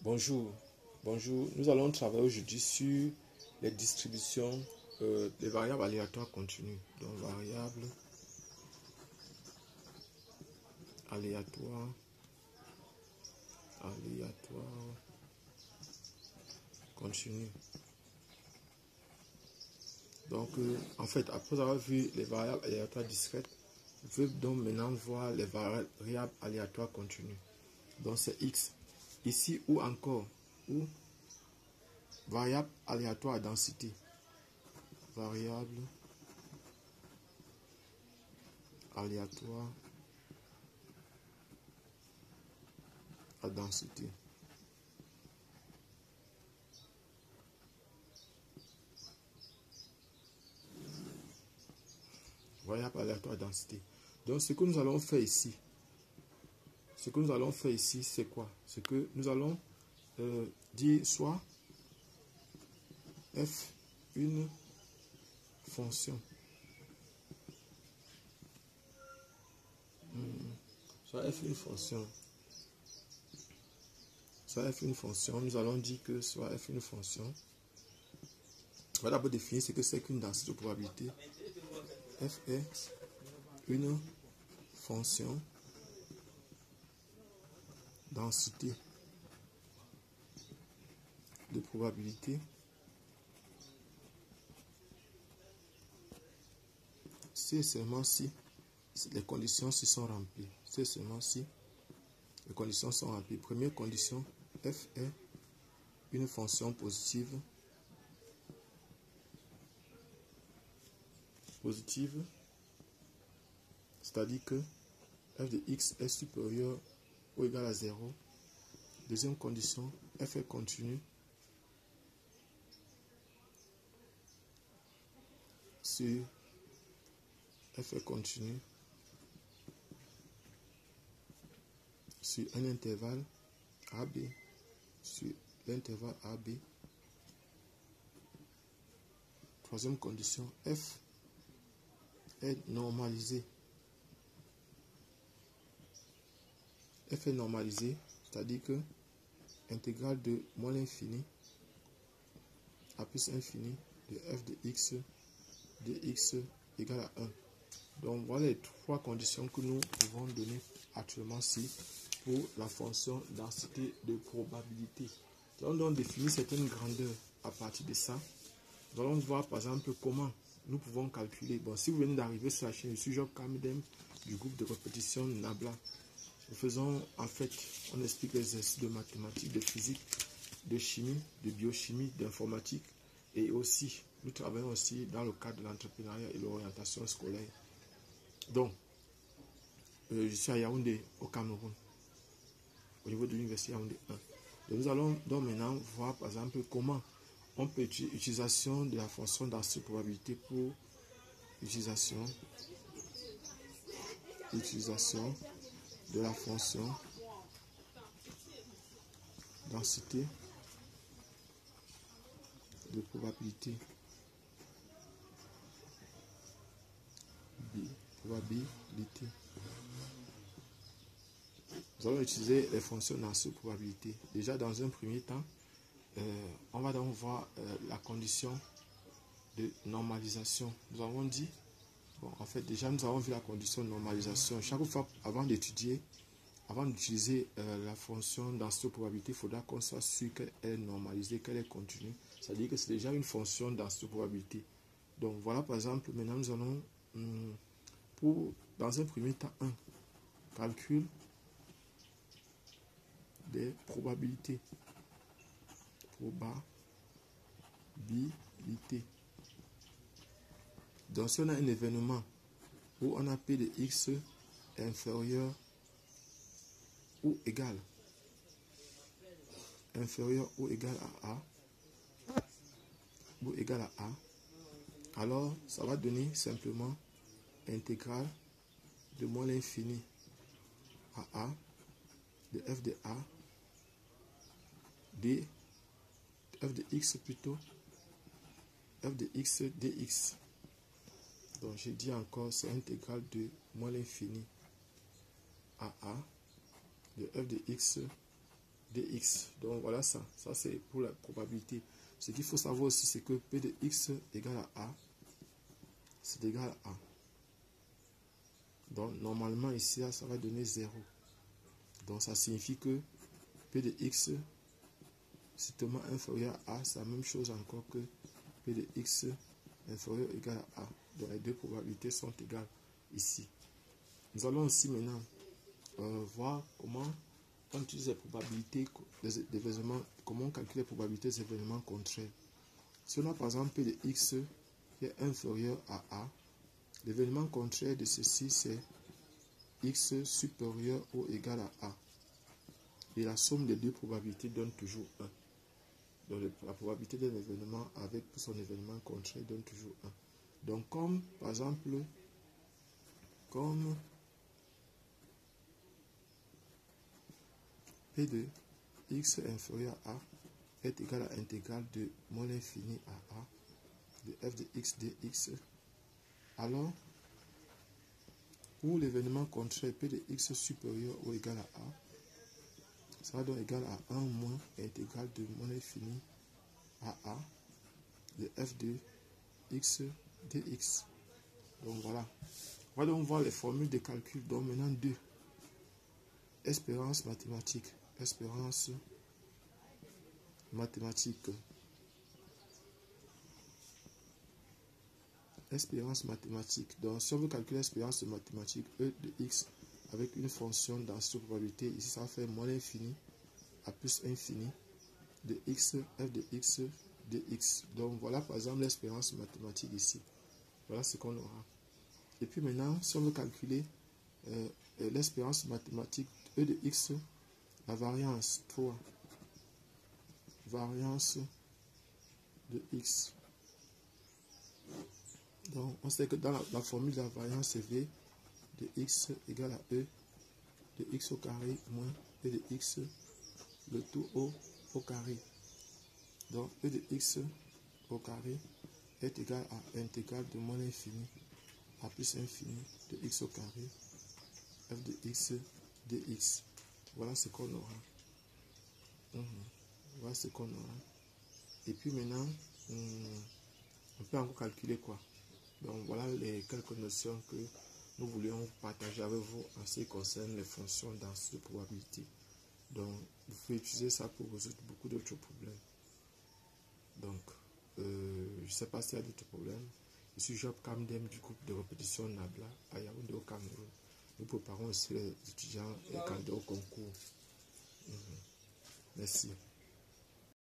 Bonjour, bonjour. Nous allons travailler aujourd'hui sur les distributions des variables aléatoires continues. Donc variables aléatoires continues. Donc en fait, après avoir vu les variables aléatoires discrètes, je veux donc maintenant voir les variables aléatoires continues. Donc c'est x. Ici ou encore ou variable aléatoire à densité. Variable aléatoire à densité. Variable aléatoire à densité. Donc ce que nous allons faire ici, c'est quoi? C'est que nous allons dire soit f une fonction, soit f une fonction, nous allons dire que soit f une fonction. On va d'abord définir ce que c'est qu'une densité de probabilité. F est une fonction densité de probabilité c'est seulement si les conditions se sont remplies. C'est seulement si les conditions sont remplies. Première condition, f est une fonction positive. C'est-à-dire que f de x est supérieur ou égal à 0. Deuxième condition, f est continu sur f est continu sur un intervalle AB, sur l'intervalle AB. Troisième condition, f est normalisé. F est normalisé, c'est-à-dire que intégrale de moins l'infini à plus infini de f de x dx égale à 1. Donc voilà les trois conditions que nous pouvons donner actuellement ici pour la fonction densité de probabilité. Nous allons donc définir certaines grandeurs à partir de ça. Nous allons voir par exemple comment nous pouvons calculer. Bon, si vous venez d'arriver sur la chaîne, je suis Job Kamidem du groupe de répétition Nabla. Nous faisons en fait, on explique les exercices de mathématiques, de physique, de chimie, de biochimie, d'informatique et aussi, nous travaillons aussi dans le cadre de l'entrepreneuriat et de l'orientation scolaire. Donc, je suis à Yaoundé, au Cameroun, au niveau de l'université Yaoundé 1. Donc, nous allons donc maintenant voir par exemple comment on peut utiliser l'utilisation de la fonction densité de probabilité pour utilisation de la fonction densité de probabilité. Nous allons utiliser les fonctions densité de probabilité. Déjà dans un premier temps, on va donc voir la condition de normalisation. Nous avons dit, bon, en fait déjà nous avons vu la condition de normalisation. Chaque fois avant d'utiliser la fonction densité de probabilité, il faudra qu'on soit sûr qu'elle est normalisée, qu'elle est continue. C'est-à-dire que c'est déjà une fonction densité de probabilité. Donc voilà par exemple, maintenant nous allons dans un premier temps, calcul des probabilités. Donc si on a un événement où on a P de x inférieur ou égal à A, alors ça va donner simplement intégrale de moins l'infini à A de f de A d f de x plutôt f de x dx. Donc je dis encore, c'est intégrale de moins l'infini à A de f de x dx. Donc voilà ça. Ça c'est pour la probabilité. Ce qu'il faut savoir aussi, c'est que P de x égale à A, c'est égal à A. Donc normalement ici, là, ça va donner 0. Donc ça signifie que P de x strictement inférieur à A, c'est la même chose encore que P de x inférieur ou égal à A. Donc les deux probabilités sont égales ici. Nous allons aussi maintenant voir comment on utilise les probabilités des événements, comment on calcule les probabilités des événements contraires. Si on a par exemple P de x qui est inférieur à A, l'événement contraire de ceci c'est x supérieur ou égal à A. Et la somme des deux probabilités donne toujours 1. Donc la probabilité d'un événement avec son événement contraire donne toujours 1. Donc comme par exemple, comme P de x inférieur à A est égal à intégrale de moins l'infini à A de f de x dx, alors pour l'événement contraire P de x supérieur ou égal à A, ça va donc égal à 1 moins intégrale de moins l'infini à A de f de x dx. Donc voilà. On va donc voir les formules de calcul. Donc maintenant 2. Espérance mathématique. Espérance mathématique. Espérance mathématique. Donc si on veut calculer l'espérance mathématique E de x avec une fonction dans cette probabilité, ici ça va faire moins l'infini à plus infini de x, f de x dx. Donc voilà par exemple l'espérance mathématique ici. Voilà ce qu'on aura. Et puis maintenant, si on veut calculer l'espérance mathématique E de x, la variance 3, variance de x. Donc on sait que dans la formule de la variance c'est V de x égale à E de x au carré moins E de x, le tout au carré. Donc E de x au carré est égal à intégrale de moins l'infini à plus infini de x au carré f de x dx. Voilà ce qu'on aura. Voilà ce qu'on aura. Et puis maintenant, on peut encore calculer quoi. Donc voilà les quelques notions que nous voulions partager avec vous en ce qui concerne les fonctions denses de probabilité. Donc vous pouvez utiliser ça pour résoudre beaucoup d'autres problèmes. Donc je ne sais pas s'il y a d'autres problèmes. Je suis Job Kamdem du groupe de répétition Nabla à Yaoundé au Cameroun. Nous préparons aussi les étudiants et candidats au concours. Merci.